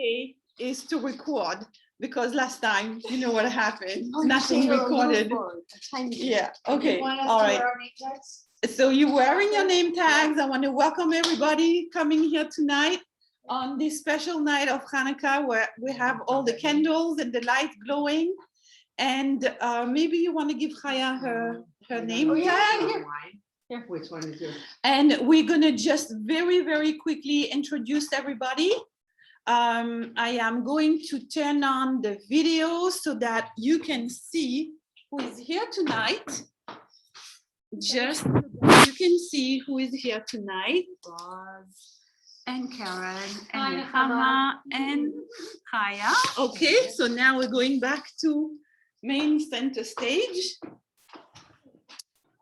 okay is to record, because last time, you know what happened? Oh, Nothing recorded. Yeah, okay, all right. So you're wearing your name tags. I want to welcome everybody coming here tonight on this special night of Hanukkah, where we have all the candles and the lights glowing. And maybe you want to give Chaya her name tag. Yeah, which one is yours? And we're going to just very, very quickly introduce everybody. I am going to turn on the video so that you can see who is here tonight. Just so that you can see who is here tonight. Roz and Karen and Hama and Chaya. Okay, so now we're going back to main center stage.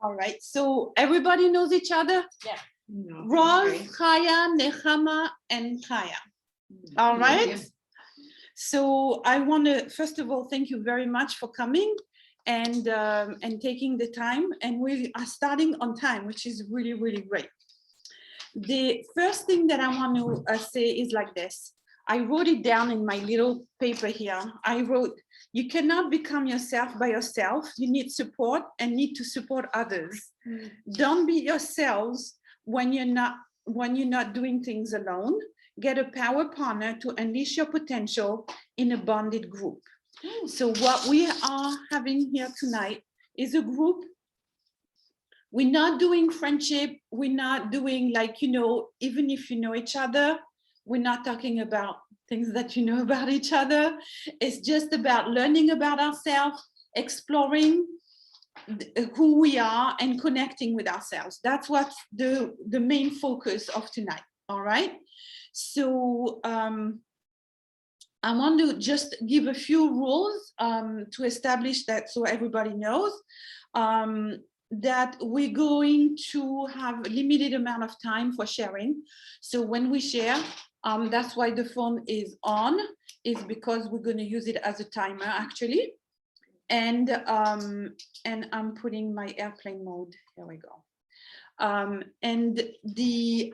All right, so everybody knows each other? Yeah. No, Roz, okay. Chaya, Nechama, and Chaya. All right. Yes. So I want to first of all thank you very much for coming and taking the time. And we are starting on time, which is really, really great. The first thing that I want to say is like this. I wrote it down in my little paper here. I wrote, you cannot become yourself by yourself. You need support and need to support others. Don't be yourselves when you're not doing things alone. Get a power partner to unleash your potential in a bonded group. So what we are having here tonight is a group. We're not doing friendship. We're not doing like, even if you know each other, we're not talking about things that you know about each other. It's just about learning about ourselves, exploring who we are and connecting with ourselves. That's what the main focus of tonight, all right? So I want to just give a few rules to establish that so everybody knows that we're going to have a limited amount of time for sharing. So when we share, that's why the phone is on, is because we're going to use it as a timer actually. And I'm putting my airplane mode. Here we go. And the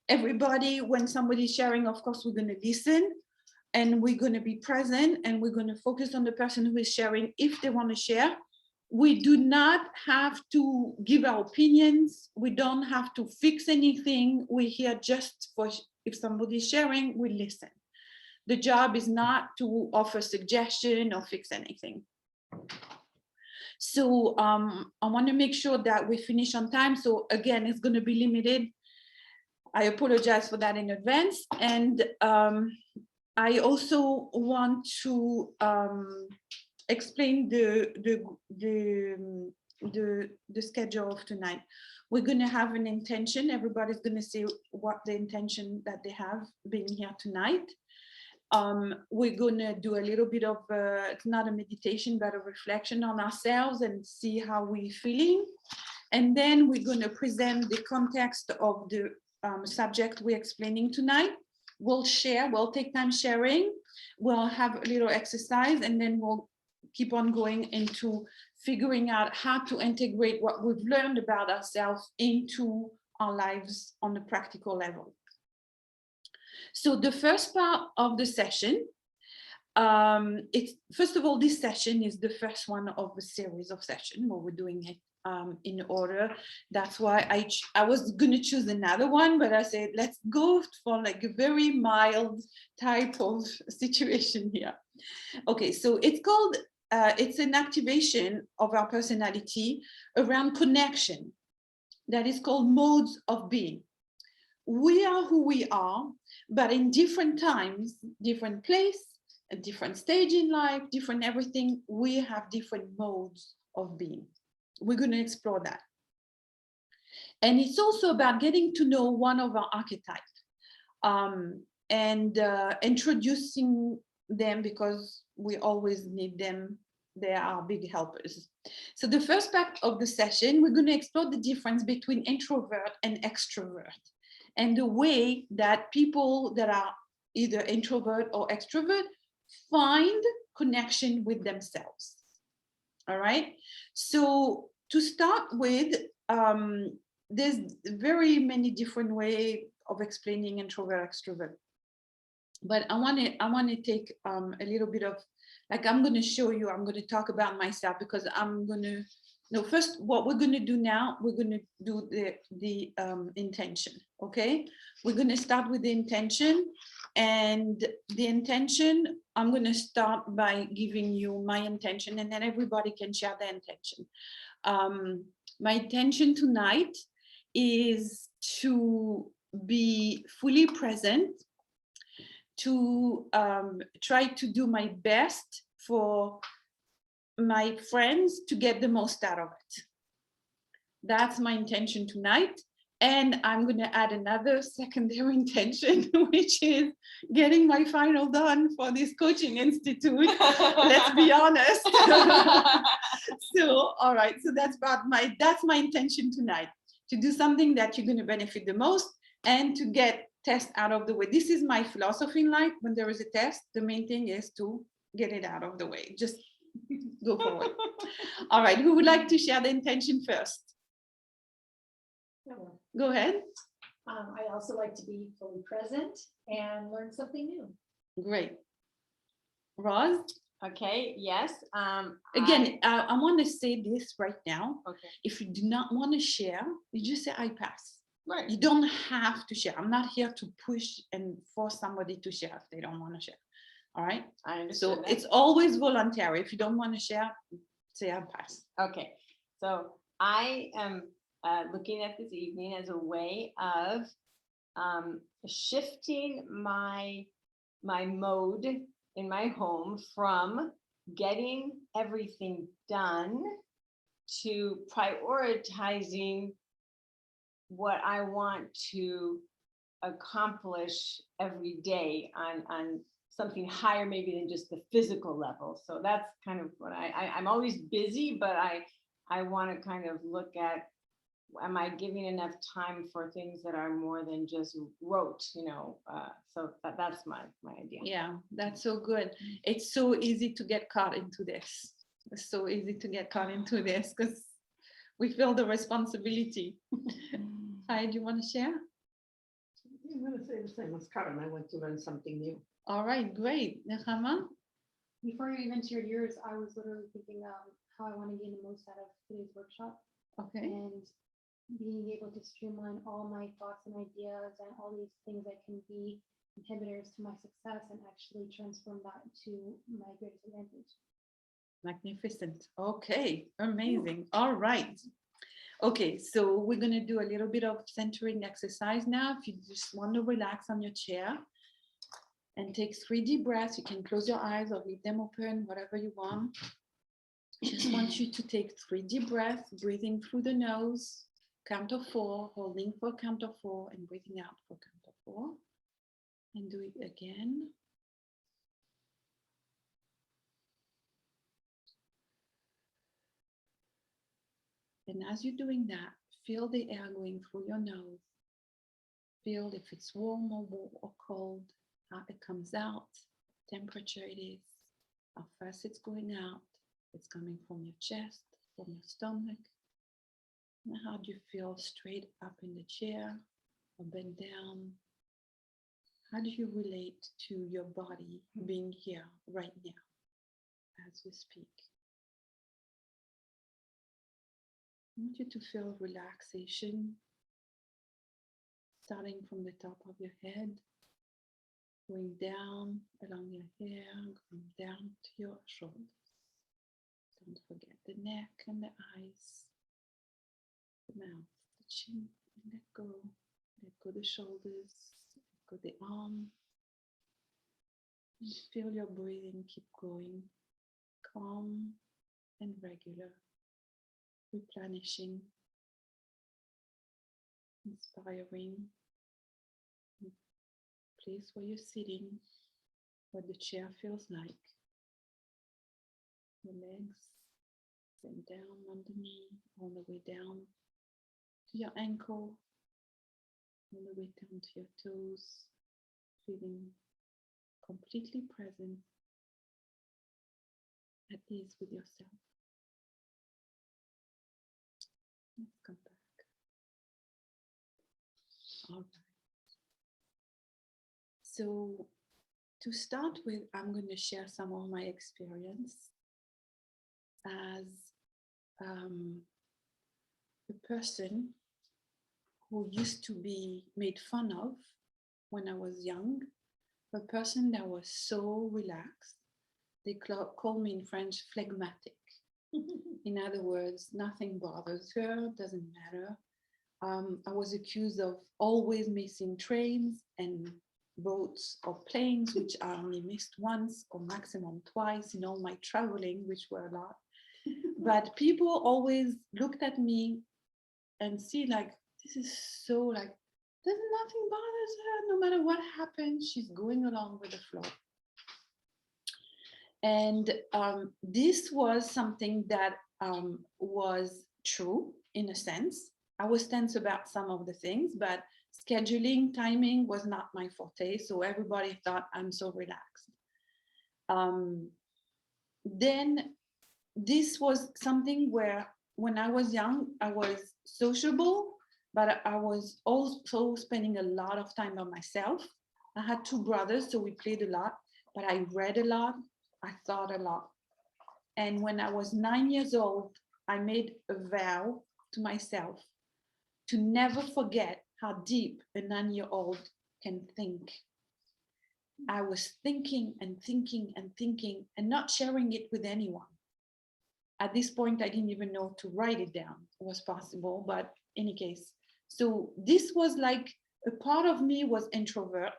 everybody, when somebody's sharing, of course, we're going to listen and we're going to be present and we're going to focus on the person who is sharing if they want to share. We do not have to give our opinions. We don't have to fix anything. We're here just for, if somebody's sharing, we listen. The job is not to offer suggestion or fix anything. So I want to make sure that we finish on time. So again, it's going to be limited. I apologize for that in advance. And I also want to explain the schedule of tonight. We're going to have an intention. Everybody's going to say what the intention that they have being here tonight. We're going to do a little bit of, it's not a meditation, but a reflection on ourselves and see how we're feeling. And then we're going to present the context of the subject we're explaining tonight. We'll share, we'll take time sharing. We'll have a little exercise and then we'll keep on going into figuring out how to integrate what we've learned about ourselves into our lives on a practical level. So the first part of the session, first of all, this session is the first one of a series of sessions where we're doing it in order. That's why I was going to choose another one, but I said, let's go for like a very mild type of situation here. Okay, so it's called, it's an activation of our personality around connection that is called modes of being. We are who we are, but in different times, different place, a different stage in life, different everything, we have different modes of being. We're going to explore that. And it's also about getting to know one of our archetypes and introducing them because we always need them. They are big helpers. So the first part of the session, we're going to explore the difference between introvert and extrovert and the way that people that are either introvert or extrovert find connection with themselves. All right. So to start with, there's very many different ways of explaining introvert, extrovert. but I want to take a little bit of, like, I'm going to show you, I'm going to talk about myself, because I'm going to, no, first, what we're going to do now, we're going to do the intention. Okay, we're going to start with the intention, and the intention, I'm going to start by giving you my intention, and then everybody can share their intention. My intention tonight is to be fully present, to try to do my best for my friends to get the most out of it. That's my intention tonight. And I'm going to add another secondary intention, which is getting my final done for this coaching institute. Let's be honest. So, all right. So that's my intention tonight, to do something that you're going to benefit the most and to get test out of the way. This is my philosophy in life. When there is a test, the main thing is to get it out of the way. Just go forward. All right. Who would like to share the intention first? Go ahead. I also like to be fully present and learn something new. Great. Roz? Okay, yes. Again, I want to say this right now. Okay. If you do not want to share, you just say, I pass. Right. You don't have to share. I'm not here to push and force somebody to share if they don't want to share. All right. I understand. So it's always voluntary. If you don't want to share, say I pass. Okay, so I am looking at this evening as a way of shifting my mode in my home from getting everything done to prioritizing what I want to accomplish every day on something higher maybe than just the physical level. So that's kind of what I'm always busy, but I want to kind of look at, am I giving enough time for things that are more than just rote, you know? So that's my idea. Yeah, that's so good. It's so easy to get caught into this. It's so easy to get caught into this because we feel the responsibility. Hi, do you want to share? I'm going to say the same as Karen. I want to learn something new. All right, great. Nechama? Before you even shared yours, I was literally thinking how I want to gain the most out of today's workshop Okay. and being able to streamline all my thoughts and ideas and all these things that can be inhibitors to my success and actually transform that to my greatest advantage. Magnificent. Okay, amazing. All right. Okay, so we're going to do a little bit of centering exercise now. If you just want to relax on your chair and take 3 deep breaths, you can close your eyes or leave them open, whatever you want. Just want you to take 3 deep breaths, breathing through the nose, count of 4, holding for count of 4, and breathing out for count of 4. And do it again. And as you're doing that, feel the air going through your nose. Feel if it's warm or cold, how it comes out, temperature it is, how fast it's going out. It's coming from your chest, from your stomach. And how do you feel straight up in the chair or bent down? How do you relate to your body being here right now as we speak? I want you to feel relaxation starting from the top of your head, going down along your hair, going down to your shoulders. Don't forget the neck and the eyes, the mouth, the chin, and let go. Let go the shoulders, let go the arm. And feel your breathing keep going, calm and regular, replenishing, inspiring. Place where you're sitting, what the chair feels like. Your legs bend down on the knee, all the way down to your ankle, all the way down to your toes, feeling completely present, at ease with yourself. Let's come back. All right. So to start with, I'm going to share some of my experience as a person who used to be made fun of when I was young, a person that was so relaxed. They call me in French phlegmatic. In other words, nothing bothers her, doesn't matter. I was accused of always missing trains and boats or planes, which I only missed once or maximum twice in all my traveling, which were a lot. But people always looked at me and see like, this is so like, there's nothing bothers her, no matter what happens, she's going along with the flow. And this was something that was true in a sense. I was tense about some of the things, but scheduling, timing was not my forte. So everybody thought I'm so relaxed. Then this was something where when I was young, I was sociable, but I was also spending a lot of time by myself. I had two brothers, so we played a lot, but I read a lot. I thought a lot. And when I was 9 years old, I made a vow to myself to never forget how deep a 9-year-old can think. I was thinking and thinking and thinking and not sharing it with anyone. At this point, I didn't even know to write it down. It was possible, but in any case. So this was like a part of me was introvert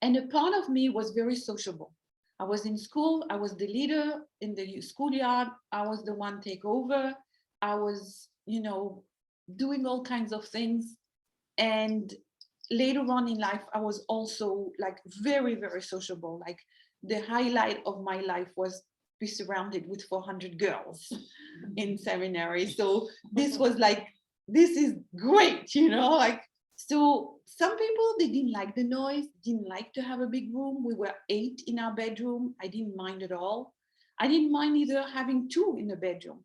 and a part of me was very sociable. I was in school, I was the leader in the schoolyard, I was the one take over, I was, doing all kinds of things. And later on in life, I was also like very, very sociable. Like the highlight of my life was be surrounded with 400 girls in seminary. So this was like, this is great, like, so some people, they didn't like the noise, didn't like to have a big room. We were 8 in our bedroom. I didn't mind at all. I didn't mind either having 2 in a bedroom,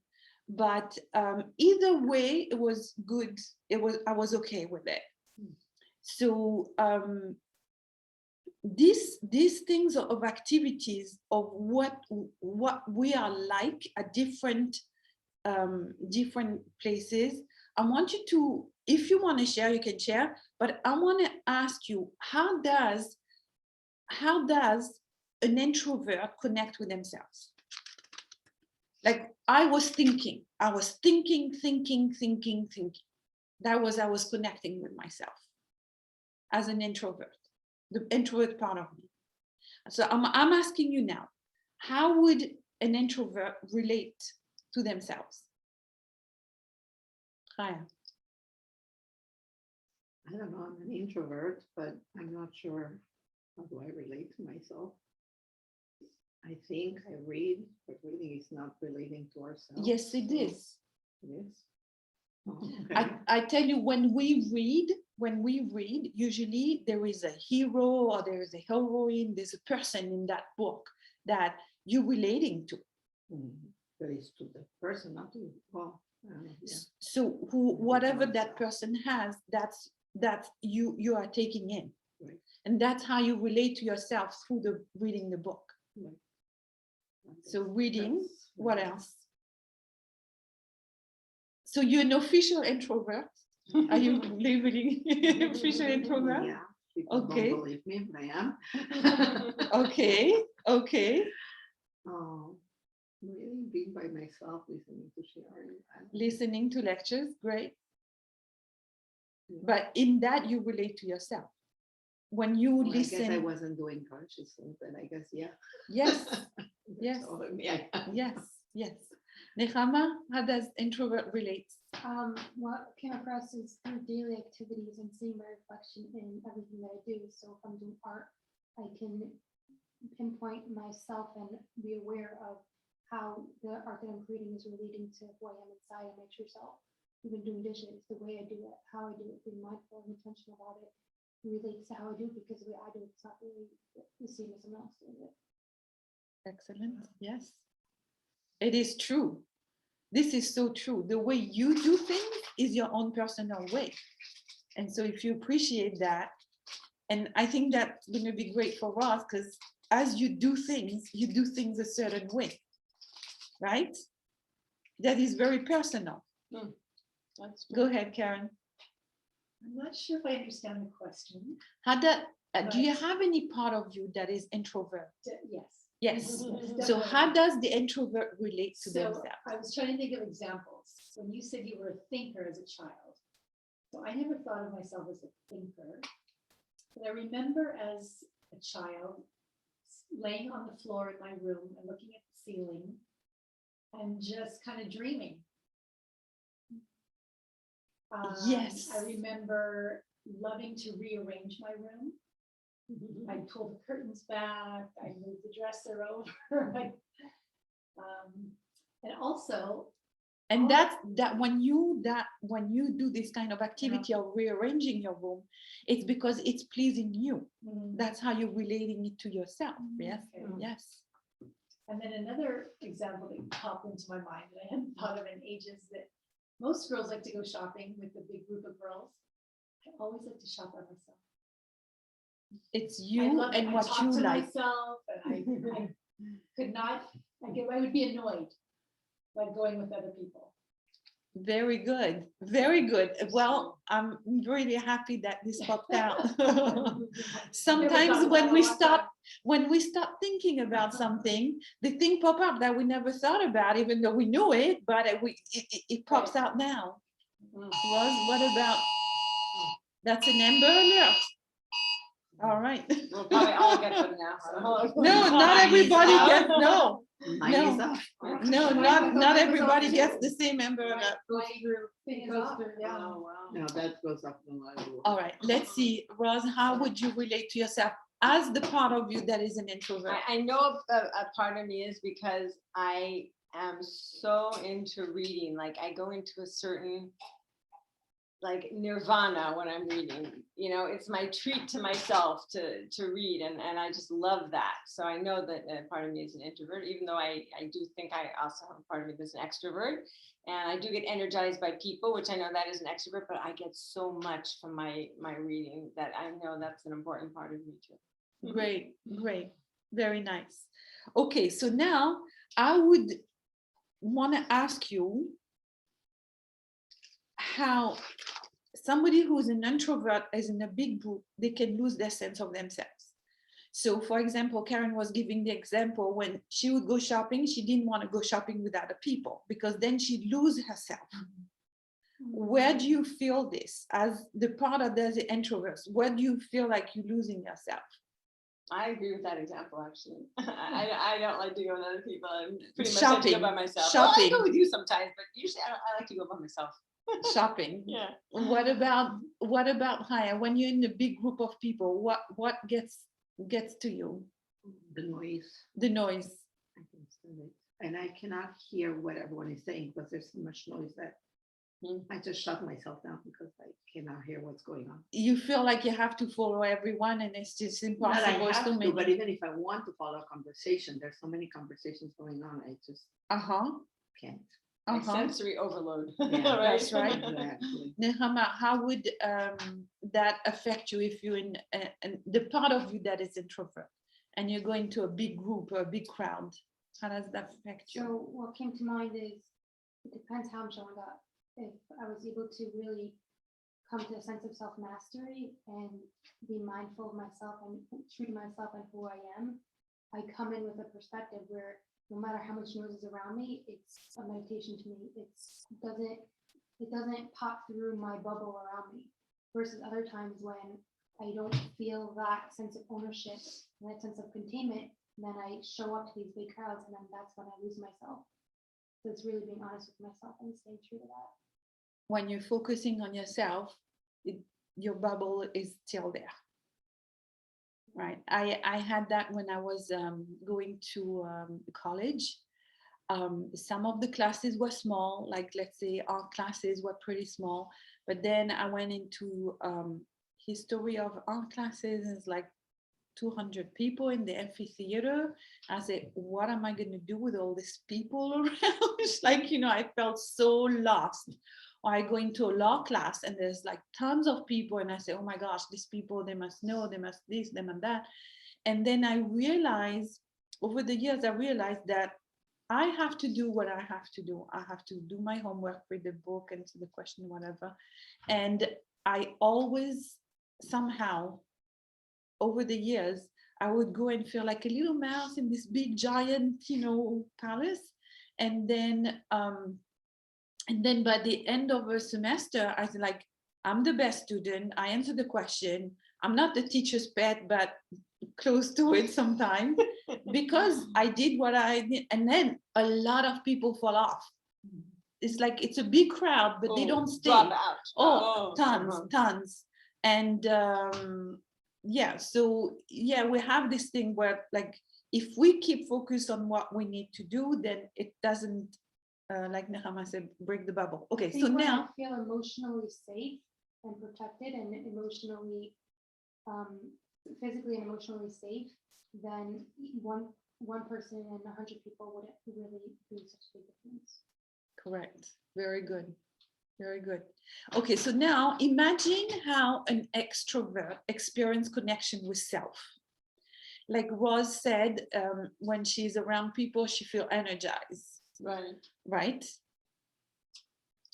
but either way, it was good. I was okay with it. So these things of activities of what we are like at different places. I want you to, if you want to share, you can share, but I want to ask you, how does an introvert connect with themselves? Like I was thinking. That was, I was connecting with myself as an introvert, the introvert part of me. So I'm asking you now, how would an introvert relate to themselves? Raya. I don't know, I'm an introvert, but I'm not sure how do I relate to myself. I think I read, but reading is not relating to ourselves. Yes, it is. It is. Oh, okay. I tell you, when we read, usually there is a hero or there is a heroine, there's a person in that book that you're relating to. But it's to the person, not to, well, yeah. So whatever that person has, that's you are taking in. Right. And that's how you relate to yourself through the reading the book. Right. So reading, That's what right. else? So you're an official introvert. Are you labeling official introvert? Yeah, people Okay. don't believe me, but I am. Okay. Really being by myself, listening to sharing. Listening to lectures, great. Yeah. But in that you relate to yourself. When you Well, listen. I guess I wasn't doing consciously, but I guess, yeah. Yes. Yes. Yes. Nechama, how does introvert relate? What came across is through daily activities and seeing my reflection in everything that I do. So if I'm doing art, I can pinpoint myself and be aware of how the art that I'm creating is relating to who I am inside and my true self. Even doing dishes, the way I do it, how I do it, being mindful and intentional about it relates to how I do it, because the way I do it's not really the same as someone else doing it. Excellent. Yes. It is true. This is so true. The way you do things is your own personal way. And so if you appreciate that, And I think that's going to be great for Ross, because as you do things a certain way, right? That is very personal. That's Go ahead, Karen. I'm not sure if I understand the question. How do you have any part of you that is introvert? Yes. Yes. Yes, So how definitely. does the introvert relate to So themselves? I was trying to think of examples. When you said you were a thinker as a child, so I never thought of myself as a thinker. But I remember as a child laying on the floor in my room and looking at the ceiling and just kind of dreaming. Yes. I remember loving to rearrange my room. I'd pull the curtains back, I'd move the dresser over. And also, And that's that when you do this kind of activity of rearranging your room, it's because it's pleasing you. That's how you're relating it to yourself. Yes. Okay. Yes. and then another example that popped into my mind that I hadn't thought of in ages, that most girls like to go shopping with a big group of girls. I always like to shop by myself. It's I you love it. and I what talk you to like. myself, and I could not. I would be annoyed by going with other people. Very good. Very good. Well, I'm really happy that this popped out. Sometimes when we start thinking about something, the thing pop up that we never thought about, even though we knew it, but it pops out now. Rose, what about? That's an Amber Alert. All right. We'll probably all get them now. So. No, not everybody gets, no. Mine is No. off. No, not everybody gets the same Amber Alert. Thing is off, yeah. Oh, wow. No, that goes up the line. All right, let's see, Rose, how would you relate to yourself as the part of you that is an introvert? I know a part of me is because I am so into reading. Like I go into a certain like nirvana when I'm reading, you know, it's my treat to myself to read, and I just love that. So I know that part of me is an introvert, even though I do think I also have a part of me that's an extrovert, and I do get energized by people, which I know that is an extrovert, but I get so much from my reading that I know that's an important part of me too. Great, great, very nice. Okay, so now I would want to ask you how somebody who's an introvert is in a big group, they can lose their sense of themselves. So for example, Karen was giving the example when she would go shopping, she didn't want to go shopping with other people because then she'd lose herself. Where do you feel this as the part of the introverts? Where do you feel like you're losing yourself? I agree with that example, actually. I don't like to go with other people. I'm pretty much Shopping. like to go by myself. Shopping. Well, I go with you sometimes, but usually I like to go by myself. Shopping. Yeah. What about Haya? When you're in a big group of people, what gets to you? The noise. The noise. I can stand it. And I cannot hear what everyone is saying because there's so much noise that I just shut myself down because I cannot hear what's going on. You feel like you have to follow everyone and it's just Not I impossible. have So to, many. but even if I want to follow a conversation, there's so many conversations going on. I just can't. Like sensory overload. Yeah, Right? That's right. Exactly. Nehama, how would that affect you if you're in the part of you that is introvert and you're going to a big group or a big crowd? How does that affect you? So what came to mind is, it depends how I'm showing up. If I was able to really come to a sense of self-mastery and be mindful of myself and true to myself and who I am, I come in with a perspective where no matter how much noise is around me, it's a meditation to me. It doesn't pop through my bubble around me. Versus other times when I don't feel that sense of ownership and that sense of containment, then I show up to these big crowds, and then that's when I lose myself. So it's really being honest with myself and staying true to that. When you're focusing on yourself, your bubble is still there. Right. I had that when I was going to college. Some of the classes were small, like let's say art classes were pretty small, but then I went into history of art classes, and it's like 200 people in the amphitheater. I said, what am I going to do with all these people around? It's like, I felt so lost. or I go into a law class and there's like tons of people and I say, oh my gosh, these people, they must know, they must this, them and that. And then I realize, over the years, I realized that I have to do what I have to do. I have to do my homework, read the book, answer the question, whatever. And I always somehow, over the years, I would go and feel like a little mouse in this big giant, palace. And then by the end of a semester, I was like, I'm the best student. I answer the question. I'm not the teacher's pet, but close to it sometimes, because I did what I did. And then a lot of people fall off. It's like, it's a big crowd, but they don't stay. Drop out. Tons. And we have this thing where, like, if we keep focused on what we need to do, then it doesn't, like Nehama said, break the bubble. Okay, so now I feel emotionally safe and protected and emotionally, physically and emotionally safe, then one person and 100 people wouldn't really do such a big difference. correct. Very good. Very good. Okay, so now imagine how an extrovert experiences connection with self. Like Rose said, when she's around people, she feels energized. Right.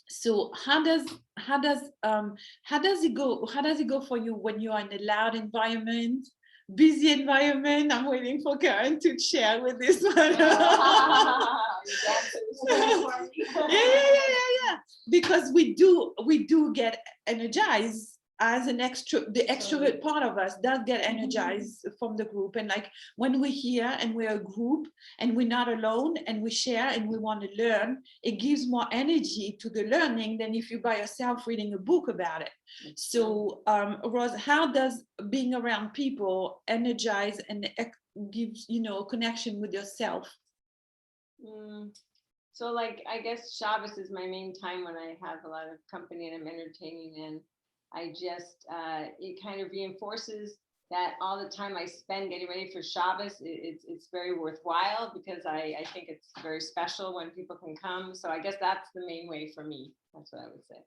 So how does it go for you when you are in a loud environment, busy environment? I'm waiting for Karen to share with this one. Yeah. Because we do get energized as the extrovert part of us does get energized from the group. And like when we're here and we're a group and we're not alone and we share and we want to learn, it gives more energy to the learning than if you're by yourself reading a book about it. So Rose, how does being around people energize and gives connection with yourself? So like, I guess Shabbos is my main time when I have a lot of company and I'm entertaining, and I just, it kind of reinforces that all the time I spend getting ready for Shabbos, it's very worthwhile, because I think it's very special when people can come. So I guess that's the main way for me. That's what I would say.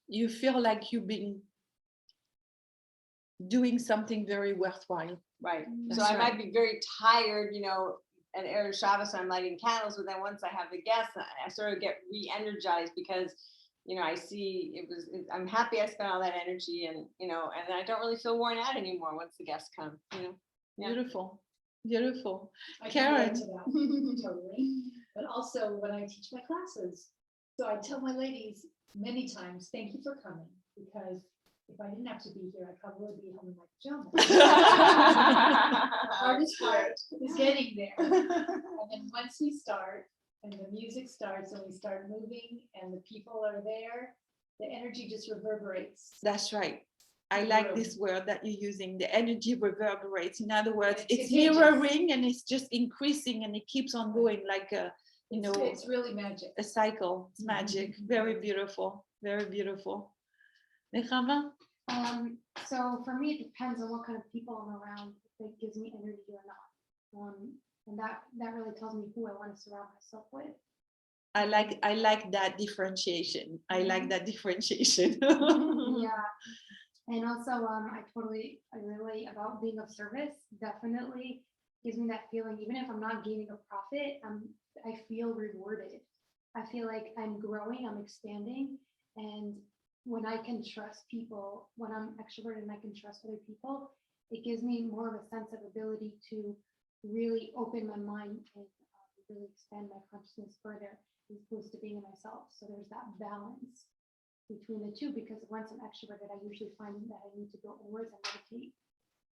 You feel like you've been doing something very worthwhile. Right. That's so I right. might be very tired, at Erev Shabbos, I'm lighting candles, but then once I have the guests, I sort of get re-energized, because I see I'm happy I spent all that energy, and and I don't really feel worn out anymore once the guests come. Yeah. Beautiful. I can Karen. relate to that, totally. But also when I teach my classes, so I tell my ladies many times, thank you for coming, because if I didn't have to be here, I'd probably be home in my pajamas. The hardest part is getting there. And then once we start, and the music starts, and we start moving, and the people are there, the energy just reverberates. That's right. I like this word that you're using. The energy reverberates. In other words, it's contagious. mirroring, and it's just increasing, and it keeps on going like a, It's really magic. a cycle. It's magic. Very beautiful. Very beautiful. Nechama? So for me, it depends on what kind of people I'm around, if it gives me energy or not. And that really tells me who I want to surround myself with. I like that differentiation. I like that differentiation. Yeah. And also, I relate about being of service. Definitely gives me that feeling, even if I'm not gaining a profit, I feel rewarded. I feel like I'm growing, I'm expanding. And when I can trust people, when I'm extroverted and I can trust other people, it gives me more of a sense of ability to really open my mind and really expand my consciousness further, as opposed to being in myself. So there's that balance between the two, because once I'm extroverted, I usually find that I need to go inwards and meditate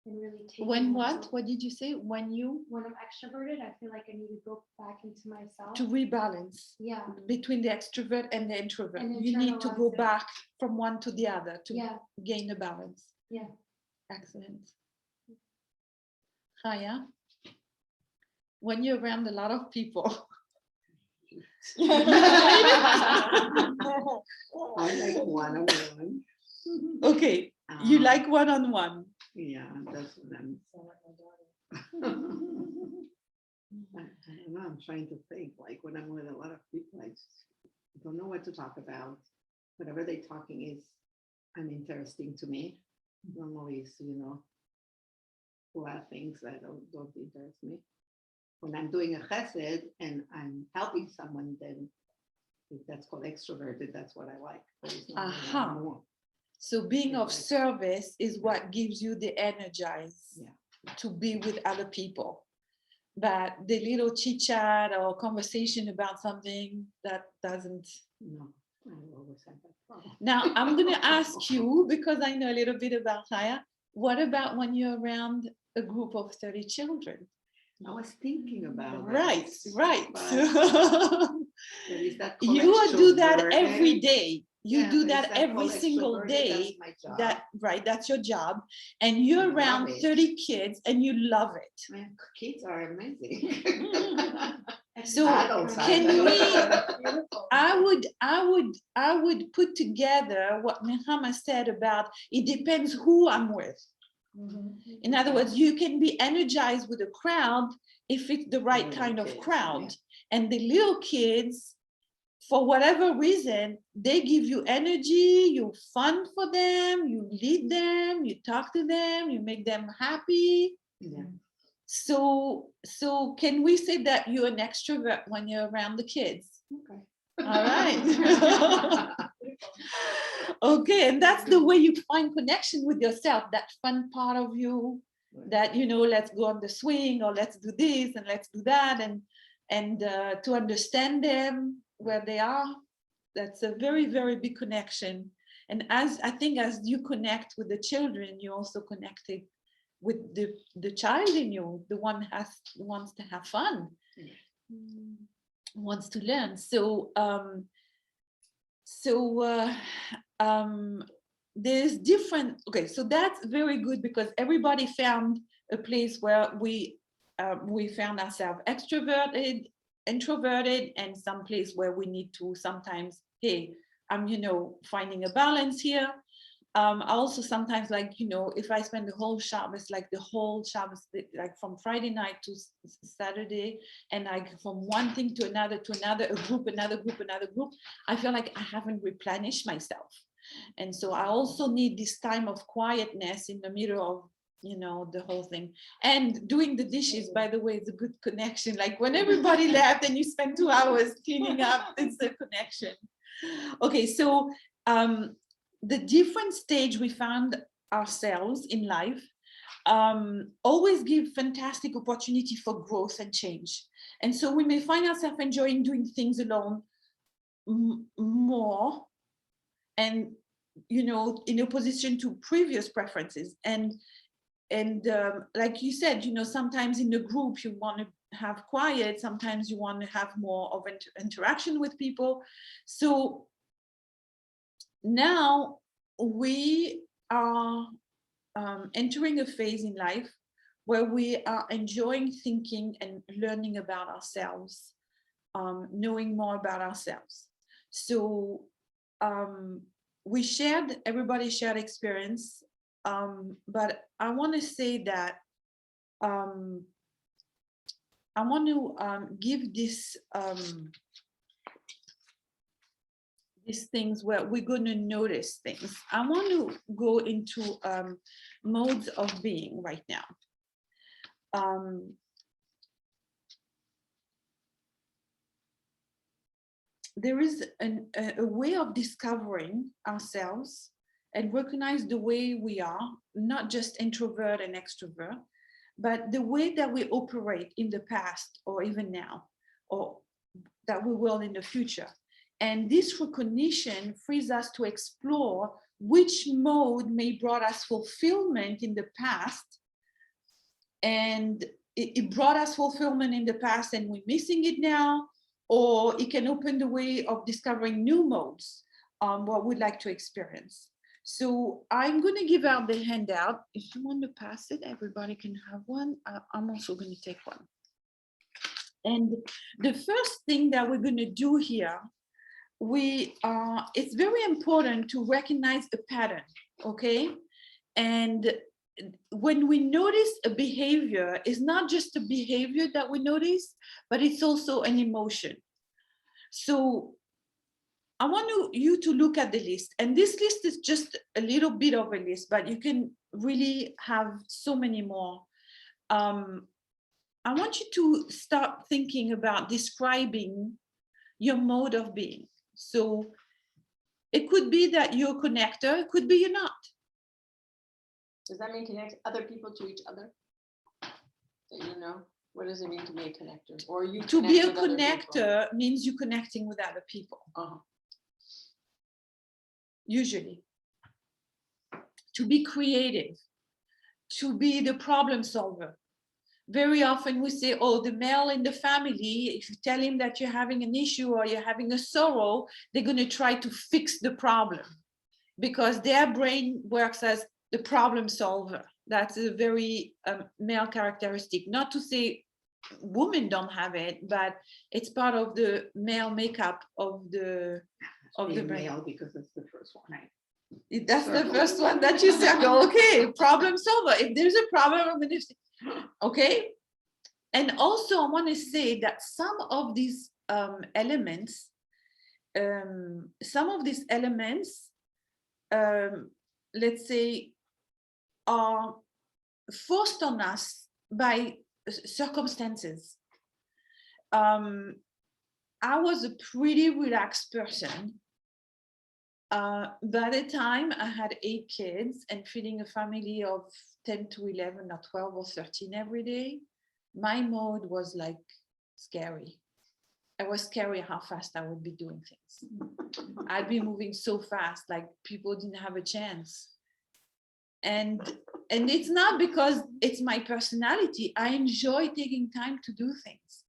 and really take. When what? What did you say? When I'm extroverted, I feel like I need to go back into myself. To rebalance. Yeah. Between the extrovert and the introvert. And you need to go internalize it. back from one to the other to Yeah. gain a balance. Yeah. Excellent. Chaya, when you're around a lot of people. I like one-on-one. Okay, you like one-on-one. Yeah, that's what I'm. I don't know, I'm trying to think, like when I'm with a lot of people, I just don't know what to talk about. Whatever they're talking is uninteresting to me. Normally, it's, a lot of things that don't interest me. When I'm doing a chesed and I'm helping someone, then if that's called extroverted, that's what I like. But it's not really Aha. more. So being of Right. service is what gives you the energize Yeah. to be with other people. But the little chit chat or conversation about something that doesn't. No, I always have that problem. Now I'm going to ask you, because I know a little bit about Chaya, what about when you're around a group of 30 children? I was thinking about that. Right, right. But is that You do that extroverted? every day. You Yeah, do but that is that every called single extroverted? day. That's my job. That right, that's your job, and you're I love around it. 30 kids, and you love it. My kids are amazing. So Adults are can better. we? Beautiful. I would put together what Nehama said about it depends who I'm with. Mhm. In other words, you can be energized with a crowd if it's the right Little kind of kids, crowd. yeah. And the little kids, for whatever reason, they give you energy, you fun for them, you lead them, you talk to them, you make them happy. Yeah. So can we say that you're an extrovert when you're around the kids? Okay. All right. Okay, and that's the way you find connection with yourself, that fun part of you, that let's go on the swing, or let's do this and let's do that, and to understand them where they are. That's a very, very big connection. And as you connect with the children, you also connected with the child in you, the one wants to have fun, wants to learn. There's different. Okay, so that's very good, because everybody found a place where we found ourselves extroverted, introverted, and some place where we need to sometimes, hey, I'm finding a balance here. I also sometimes, if I spend the whole Shabbos, like from Friday night to Saturday, and from one thing to another, a group, another group, I feel like I haven't replenished myself. And so I also need this time of quietness in the middle of the whole thing. And doing the dishes, by the way, is a good connection. Like when everybody left and you spend 2 hours cleaning up, it's a connection. Okay, so the different stage we found ourselves in life always give fantastic opportunity for growth and change. And so we may find ourselves enjoying doing things alone more, and in opposition to previous preferences. And like you said, sometimes in the group you want to have quiet, sometimes you want to have more of interaction with people. So now we are entering a phase in life where we are enjoying thinking and learning about ourselves, knowing more about ourselves. So everybody shared experience, but I want to say that I want to give this these things where we're going to notice things. I want to go into modes of being right now. There is a way of discovering ourselves and recognize the way we are, not just introvert and extrovert, but the way that we operate in the past or even now, or that we will in the future. And this recognition frees us to explore which mode may brought us fulfillment in the past. And it brought us fulfillment in the past and we're missing it now, or it can open the way of discovering new modes, what we'd like to experience. So I'm going to give out the handout. If you want to pass it, everybody can have one. I'm also going to take one. And the first thing that we're going to do here, it's very important to recognize a pattern, okay? And when we notice a behavior, it's not just a behavior that we notice, but it's also an emotion. So I want you to look at the list, and this list is just a little bit of a list, but you can really have so many more. I want you to start thinking about describing your mode of being. So it could be that you're a connector, it could be you're not. Does that mean connect other people to each other? That you know, what does it mean to be a connector? Or you To be a connect with other people? connector means you're connecting with other people, Uh-huh. usually. To be creative, to be the problem solver. Very often we say, oh, the male in the family, if you tell him that you're having an issue or you're having a sorrow, they're going to try to fix the problem because their brain works as the problem solver. That's a very male characteristic. Not to say women don't have it, but it's part of the male makeup of the brain. Male, because it's the first one. That's the first one that you circle. Okay, problem solver. If there's a problem, I'm going to say, okay. And also, I want to say that some of these elements, let's say, are forced on us by circumstances. I was a pretty relaxed person. By the time I had 8 kids and feeding a family of 10 to 11 or 12 or 13 every day, my mode was like scary. It was scary how fast I would be doing things. I'd be moving so fast, like people didn't have a chance. And it's not because it's my personality. I enjoy taking time to do things,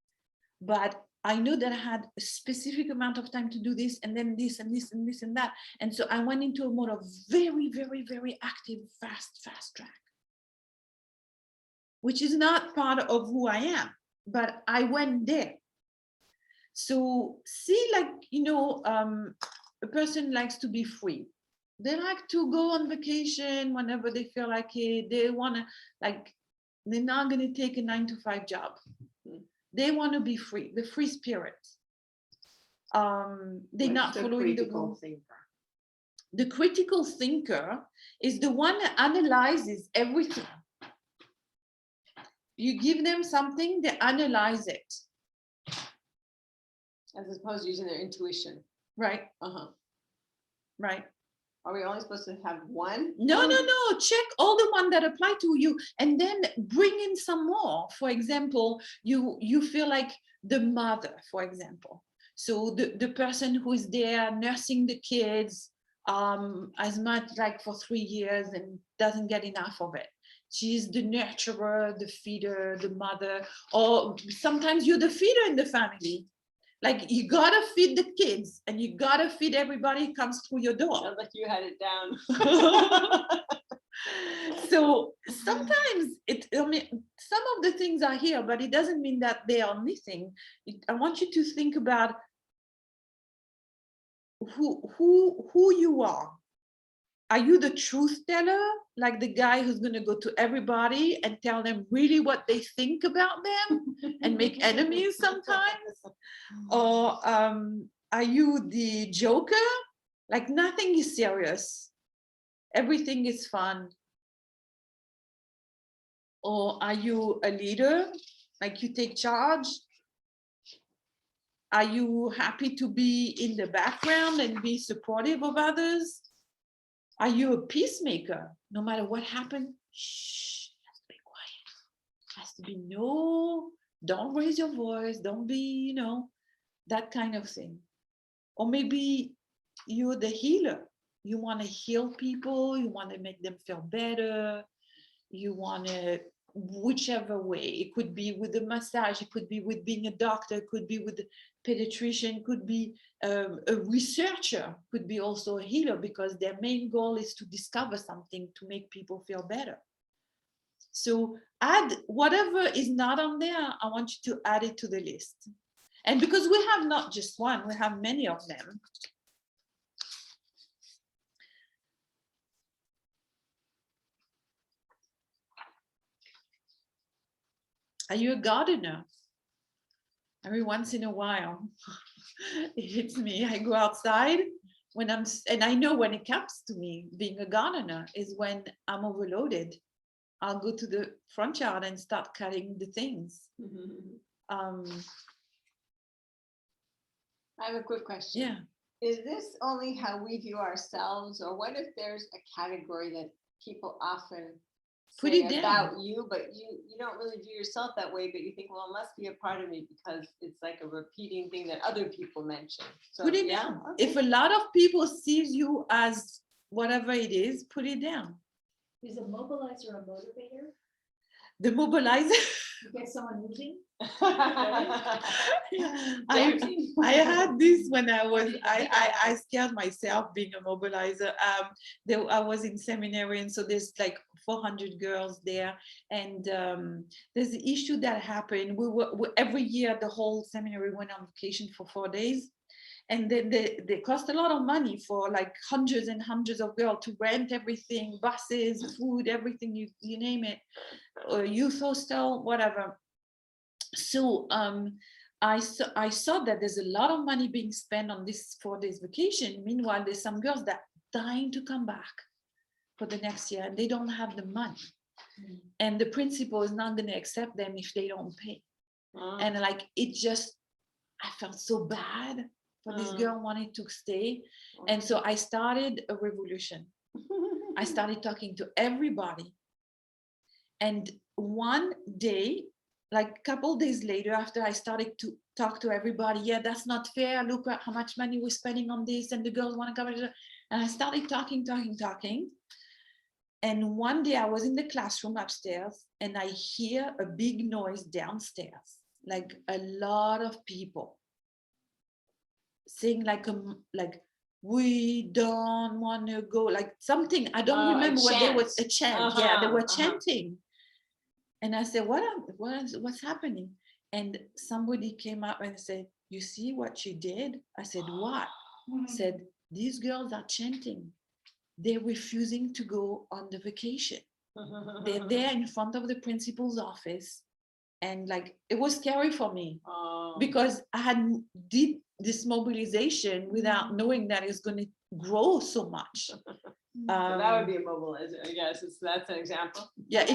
but I know that I had a specific amount of time to do this, and then this and this and this and that. And so I went into a mode of very, very, very active, fast track, which is not part of who I am, but I went there. So see, like, a person likes to be free. They like to go on vacation whenever they feel like it. They want to, like, they're not going to take a 9-to-5 job. They want to be free, the free spirit. They're not following the rules. The critical thinker is the one that analyzes everything. You give them something, they analyze it. As opposed to using their intuition. Right. Right. Are we only supposed to have one? No. Check all the ones that apply to you and then bring in some more. For example, you feel like the mother, for example. So the person who is there nursing the kids as much, like for 3 years, and doesn't get enough of it. She's the nurturer, the feeder, the mother, or sometimes you're the feeder in the family. Like, you gotta feed the kids and you gotta feed everybody who comes through your door. Sounds like you had it down. So sometimes some of the things are here, but it doesn't mean that they are missing. I want you to think about who you are. Are you the truth teller, like the guy who's going to go to everybody and tell them really what they think about them and make enemies sometimes? Or are you the joker? Like, nothing is serious. Everything is fun. Or are you a leader? Like, you take charge? Are you happy to be in the background and be supportive of others? Are you a peacemaker? No matter what happened, shh, has to be quiet. Has to be no, don't raise your voice, don't be, that kind of thing. Or maybe you're the healer. You want to heal people, you want to make them feel better, you want to, whichever way. It could be with a massage, it could be with being a doctor, it could be with a pediatrician, could be a researcher, could be also a healer, because their main goal is to discover something to make people feel better. So add whatever is not on there. I want you to add it to the list. And because we have not just one, we have many of them. Are you a gardener? Every once in a while. it hits me. I go outside when and I know when it comes to me being a gardener is when I'm overloaded. I'll go to the front yard and start cutting the things. Um, I have a quick question. yeah. Is this only how we view ourselves, or what if there's a category that people often Put say it down. about you, but you don't really view yourself that way, but you think, well, it must be a part of me because it's like a repeating thing that other people mention. So Put it yeah, down. okay. If a lot of people sees you as whatever it is, put it down. Is a mobilizer a motivator? The mobilizer. You get someone moving? I had this when I scared myself being a mobilizer. I was in seminary, and so there's like 400 girls there, and there's an issue that happened. We every year the whole seminary went on vacation for 4 days, and then they cost a lot of money for like hundreds and hundreds of girls to rent everything, buses, food, everything, you name it, youth hostel, whatever. So I saw that there's a lot of money being spent on this 4 days vacation. Meanwhile, there's some girls that are dying to come back for the next year, and they don't have the money. And the principal is not going to accept them if they don't pay. And like, it just, I felt so bad for this girl wanting to stay. And so I started a revolution. I started talking to everybody. And one day, like a couple days later, after I started to talk to everybody, yeah, that's not fair. Look at how much money we're spending on this, and the girls want to come. And I started talking. And one day I was in the classroom upstairs, and I hear a big noise downstairs, like a lot of people saying like we don't want to go, like something. I don't remember what they was, a chant. Yeah, they were chanting. And I said, what's happening? And somebody came up and said, you see what you did? I said, what? Said, these girls are chanting. They're refusing to go on the vacation. They're there in front of the principal's office. And like, it was scary for me because I had did this mobilization without knowing that it's going to grow so much. So that would be a mobilizer, I guess. That's an example. Yeah, I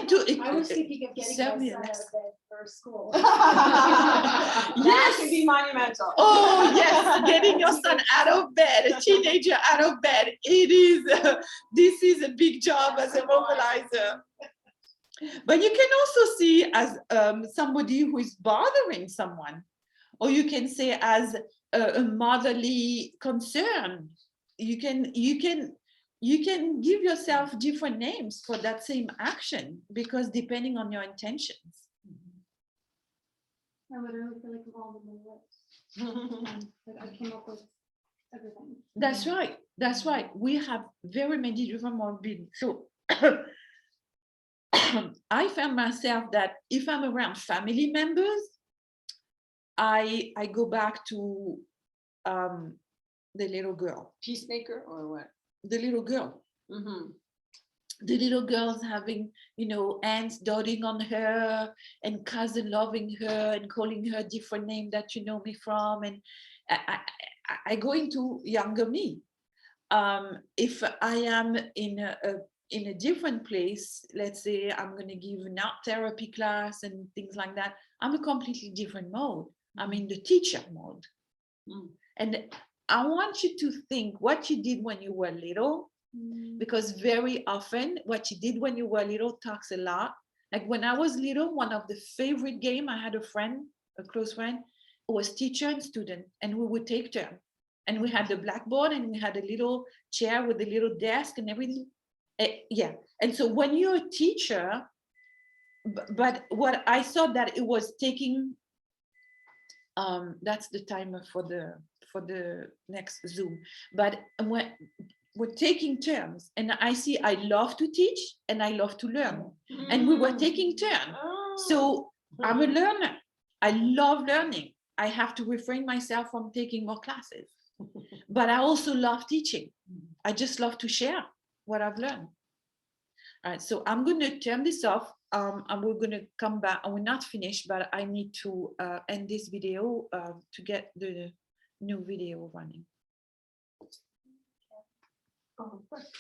was thinking of getting my son out of bed for school. That could be monumental. Oh yes, getting your son out of bed, a teenager out of bed. It is. This is a big job as a mobilizer. But you can also see as somebody who is bothering someone, or you can say as a motherly concern. You can give yourself different names for that same action, because depending on your intentions. I literally feel like I'm all in my words. Like I came up with everything. That's right. That's right. We have very many different morbid. So I found myself that if I'm around family members, I go back to the little girl. Peacemaker or what? The little girl. The little girls having, aunts doting on her and cousin loving her and calling her a different name that you know me from. And I go into younger me. If I am in a different place, let's say I'm going to give an art therapy class and things like that, I'm a completely different mode. I'm in the teacher mode. And I want you to think what you did when you were little, because very often what you did when you were little talks a lot. Like when I was little, one of the favorite game, I had a close friend, who was teacher and student, and we would take turns. And we had the blackboard, and we had a little chair with a little desk and everything. Yeah. And so when you're a teacher, but what I saw that it was taking, that's the timer for the next Zoom. But when we're taking turns, and I see I love to teach and I love to learn, and we were taking turns. So I'm a learner. I love learning. I have to refrain myself from taking more classes, but I also love teaching. I just love to share what I've learned. All right, so I'm going to turn this off, and we're going to come back. And we're not finished, but I need to end this video to get the new video running. Oh, of course.